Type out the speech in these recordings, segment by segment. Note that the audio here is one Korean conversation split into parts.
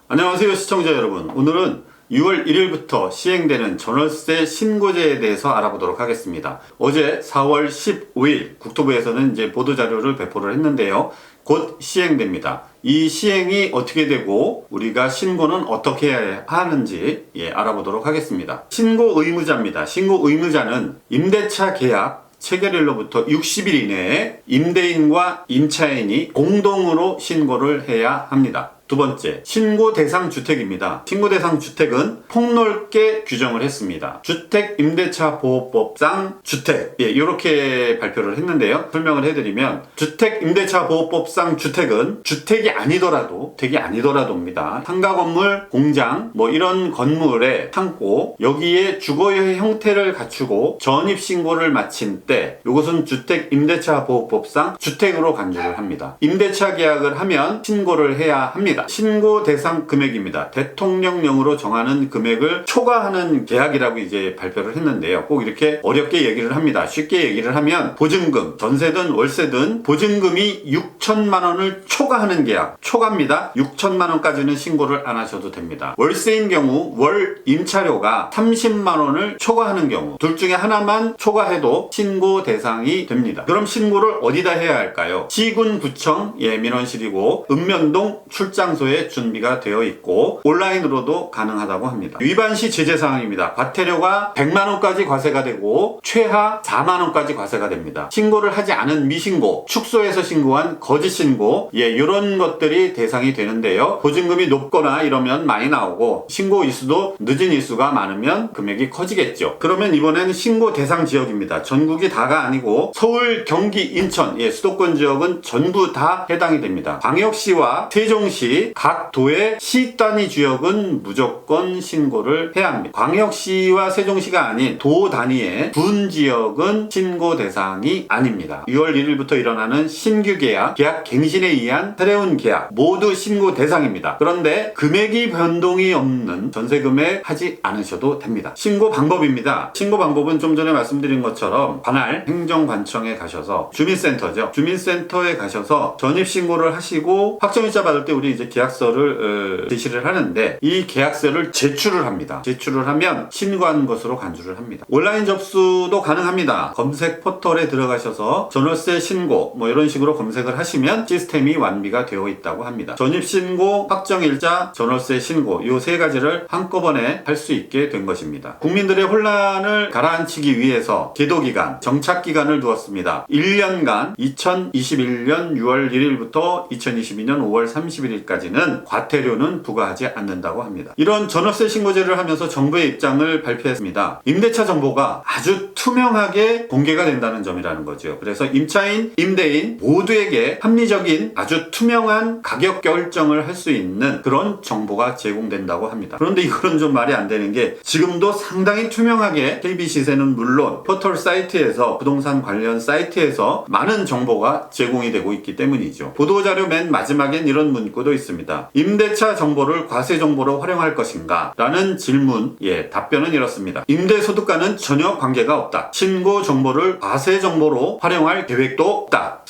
안녕하세요 시청자 여러분. 오늘은 6월 1일부터 시행되는 전월세 신고제에 대해서 알아보도록 하겠습니다. 어제 4월 15일 국토부에서는 이제 보도자료를 배포를 했는데요. 곧 시행됩니다. 이 시행이 어떻게 되고 우리가 신고는 어떻게 해야 하는지 알아보도록 하겠습니다. 신고 의무자입니다. 신고 의무자는 임대차 계약 체결일로부터 60일 이내에 임대인과 임차인이 공동으로 신고를 해야 합니다. 두 번째, 신고 대상 주택입니다. 신고 대상 주택은 폭넓게 규정을 했습니다. 주택임대차보호법상 주택, 이렇게 발표를 했는데요. 설명을 해드리면 주택임대차보호법상 주택은 주택이 아니더라도입니다. 상가 건물, 공장, 이런 건물의 창고, 여기에 주거의 형태를 갖추고 전입신고를 마친 때 이것은 주택임대차보호법상 주택으로 간주를 합니다. 임대차 계약을 하면 신고를 해야 합니다. 신고 대상 금액입니다. 대통령령으로 정하는 금액을 초과하는 계약이라고 이제 발표를 했는데요. 꼭 이렇게 어렵게 얘기를 합니다. 쉽게 얘기를 하면 보증금, 전세든 월세든 보증금이 6천만 원을 초과하는 계약, 초과입니다. 6천만 원까지는 신고를 안 하셔도 됩니다. 월세인 경우 월 임차료가 30만 원을 초과하는 경우 둘 중에 하나만 초과해도 신고 대상이 됩니다. 그럼 신고를 어디다 해야 할까요? 시군구청 민원실이고 읍면동 출장소에 준비가 되어 있고 온라인으로도 가능하다고 합니다. 위반 시 제재사항입니다. 과태료가 100만 원까지 과세가 되고 최하 4만 원까지 과세가 됩니다. 신고를 하지 않은 미신고, 축소해서 신고한 거짓신고, 이런 것들이 대상이 되는데요. 보증금이 높거나 이러면 많이 나오고 신고 일수도 늦은 일수가 많으면 금액이 커지겠죠. 그러면 이번에는 신고 대상 지역입니다. 전국이 다가 아니고 서울, 경기, 인천, 수도권 지역은 전부 다 해당이 됩니다. 광역시와 세종시 각 도의 시 단위 지역은 무조건 신고를 해야 합니다. 광역시와 세종시가 아닌 도 단위의 군 지역은 신고 대상이 아닙니다. 6월 1일부터 일어나는 신규 계약, 계약 갱신에 의한 새로운 계약 모두 신고 대상입니다. 그런데 금액이 변동이 없는 전세 금액 하지 않으셔도 됩니다. 신고 방법입니다. 신고 방법은 좀 전에 말씀드린 것처럼 관할 행정관청에 가셔서 주민센터죠. 주민센터에 가셔서 전입신고를 하시고 확정일자 받을 때 우리 이제 계약서를 제시를 하는데 이 계약서를 제출을 합니다. 제출을 하면 신고한 것으로 간주를 합니다. 온라인 접수도 가능합니다. 검색 포털에 들어가셔서 전월세 신고 이런 식으로 검색을 하시면 시스템이 완비가 되어 있다고 합니다. 전입신고, 확정일자, 전월세 신고 이 세 가지를 한꺼번에 할 수 있게 된 것입니다. 국민들의 혼란을 가라앉히기 위해서 제도기간, 정착기간을 두었습니다. 1년간 2021년 6월 1일부터 2022년 5월 31일까지는 과태료는 부과하지 않는다고 합니다. 이런 전월세 신고제를 하면서 정부의 입장을 발표했습니다. 임대차 정보가 아주 투명하게 공개가 된다는 점이라는 거죠. 그래서 임차인, 임대인 모두에게 합리적인 아주 투명한 가격 결정을 할 수 있는 그런 정보가 제공된다고 합니다. 그런데 이거는 좀 말이 안 되는 게 지금도 상당히 투명하게 KB시세는 물론 포털 사이트에서 부동산 관련 사이트에서 많은 정보가 제공이 되고 있기 때문이죠. 보도자료 맨 마지막엔 이런 문구도 있습니다. 임대차 정보를 과세 정보로 활용할 것인가? 라는 질문, 답변은 이렇습니다. 임대소득과는 전혀 관계가 없다. 신고 정보를 과세 정보로 활용할 계획도 없다.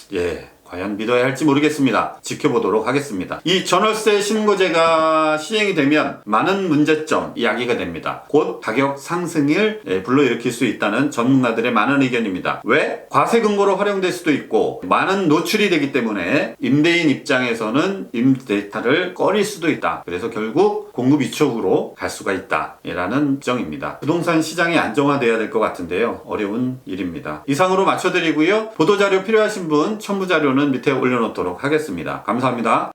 과연 믿어야 할지 모르겠습니다. 지켜보도록 하겠습니다. 이 전월세 신고제가 시행이 되면 많은 문제점 이야기가 됩니다. 곧 가격 상승을 불러일으킬 수 있다는 전문가들의 많은 의견입니다. 왜? 과세 근거로 활용될 수도 있고 많은 노출이 되기 때문에 임대인 입장에서는 임대차를 꺼릴 수도 있다. 그래서 결국 공급 위축으로 갈 수가 있다 라는 입장입니다. 부동산 시장이 안정화돼야 될 것 같은데요. 어려운 일입니다. 이상으로 마쳐드리고요. 보도자료 필요하신 분 첨부자료는 밑에 올려놓도록 하겠습니다. 감사합니다.